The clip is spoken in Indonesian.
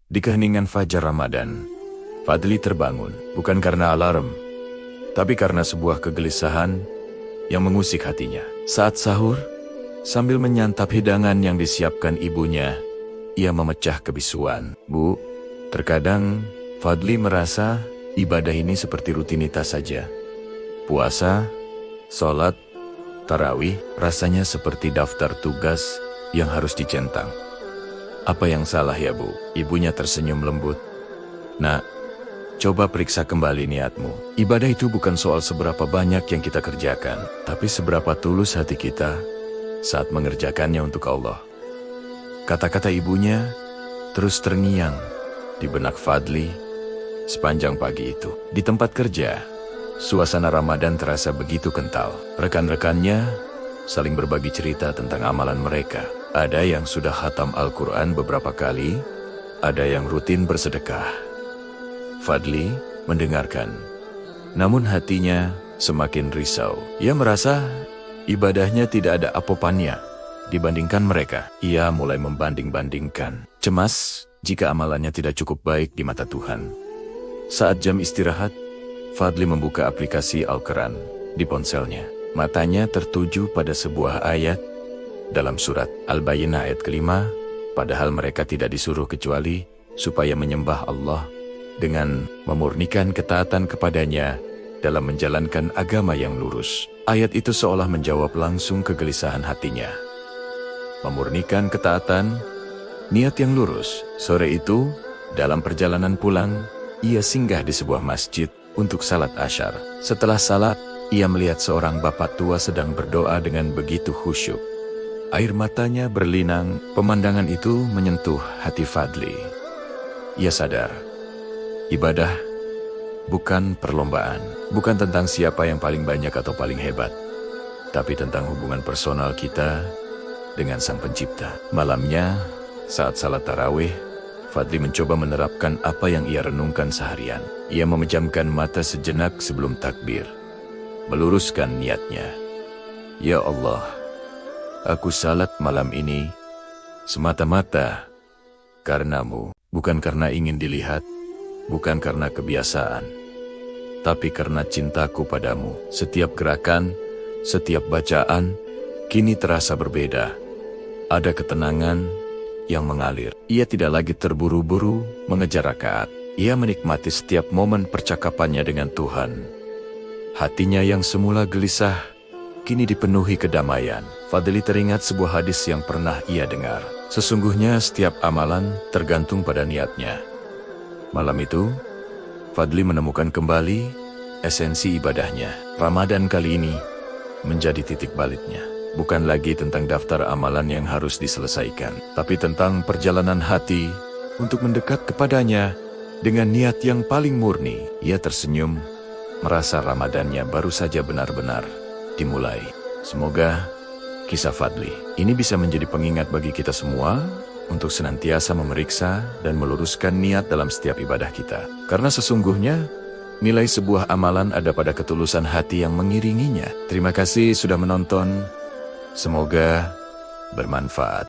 Di keheningan fajar Ramadan, Fadli terbangun, bukan karena alarm, tapi karena sebuah kegelisahan yang mengusik hatinya. Saat sahur, sambil menyantap hidangan yang disiapkan ibunya, ia memecah kebisuan. Bu, terkadang Fadli merasa ibadah ini seperti rutinitas saja. Puasa, sholat, tarawih, rasanya seperti daftar tugas yang harus dicentang. Apa yang salah ya Bu? Ibunya tersenyum lembut. Nak, coba periksa kembali niatmu. Ibadah itu bukan soal seberapa banyak yang kita kerjakan, tapi seberapa tulus hati kita saat mengerjakannya untuk Allah. Kata-kata ibunya terus terngiang di benak Fadli sepanjang pagi itu. Di tempat kerja, suasana Ramadan terasa begitu kental. Rekan-rekannya saling berbagi cerita tentang amalan mereka. Ada yang sudah khatam Al-Quran beberapa kali, ada yang rutin bersedekah. Fadli mendengarkan, namun hatinya semakin risau. Ia merasa ibadahnya tidak ada apa-apanya dibandingkan mereka. Ia mulai membanding-bandingkan. Cemas jika amalannya tidak cukup baik di mata Tuhan. Saat jam istirahat, Fadli membuka aplikasi Al-Quran di ponselnya. Matanya tertuju pada sebuah ayat dalam surat Al-Bayyinah ayat ke-5, padahal mereka tidak disuruh kecuali supaya menyembah Allah dengan memurnikan ketaatan kepadanya dalam menjalankan agama yang lurus. Ayat itu seolah menjawab langsung kegelisahan hatinya. Memurnikan ketaatan, niat yang lurus. Sore itu, dalam perjalanan pulang, ia singgah di sebuah masjid untuk salat asyar. Setelah salat, ia melihat seorang bapak tua sedang berdoa dengan begitu khusyuk. Air matanya berlinang, pemandangan itu menyentuh hati Fadli. Ia sadar, ibadah bukan perlombaan, bukan tentang siapa yang paling banyak atau paling hebat, tapi tentang hubungan personal kita dengan Sang Pencipta. Malamnya, saat salat tarawih, Fadli mencoba menerapkan apa yang ia renungkan seharian. Ia memejamkan mata sejenak sebelum takbir, meluruskan niatnya. Ya Allah, aku salat malam ini semata-mata karenamu, bukan karena ingin dilihat, bukan karena kebiasaan, tapi karena cintaku padamu. Setiap gerakan, setiap bacaan, kini terasa berbeda. Ada ketenangan yang mengalir. Ia tidak lagi terburu-buru mengejar rakaat. Ia menikmati setiap momen percakapannya dengan Tuhan. Hatinya yang semula gelisah, kini dipenuhi kedamaian. Fadli teringat sebuah hadis yang pernah ia dengar. Sesungguhnya setiap amalan tergantung pada niatnya. Malam itu, Fadli menemukan kembali esensi ibadahnya. Ramadan kali ini menjadi titik baliknya. Bukan lagi tentang daftar amalan yang harus diselesaikan, tapi tentang perjalanan hati untuk mendekat kepadanya dengan niat yang paling murni. Ia tersenyum, merasa Ramadannya baru saja benar-benar dimulai. Semoga kisah Fadli ini bisa menjadi pengingat bagi kita semua untuk senantiasa memeriksa dan meluruskan niat dalam setiap ibadah kita. Karena sesungguhnya nilai sebuah amalan ada pada ketulusan hati yang mengiringinya. Terima kasih sudah menonton. Semoga bermanfaat.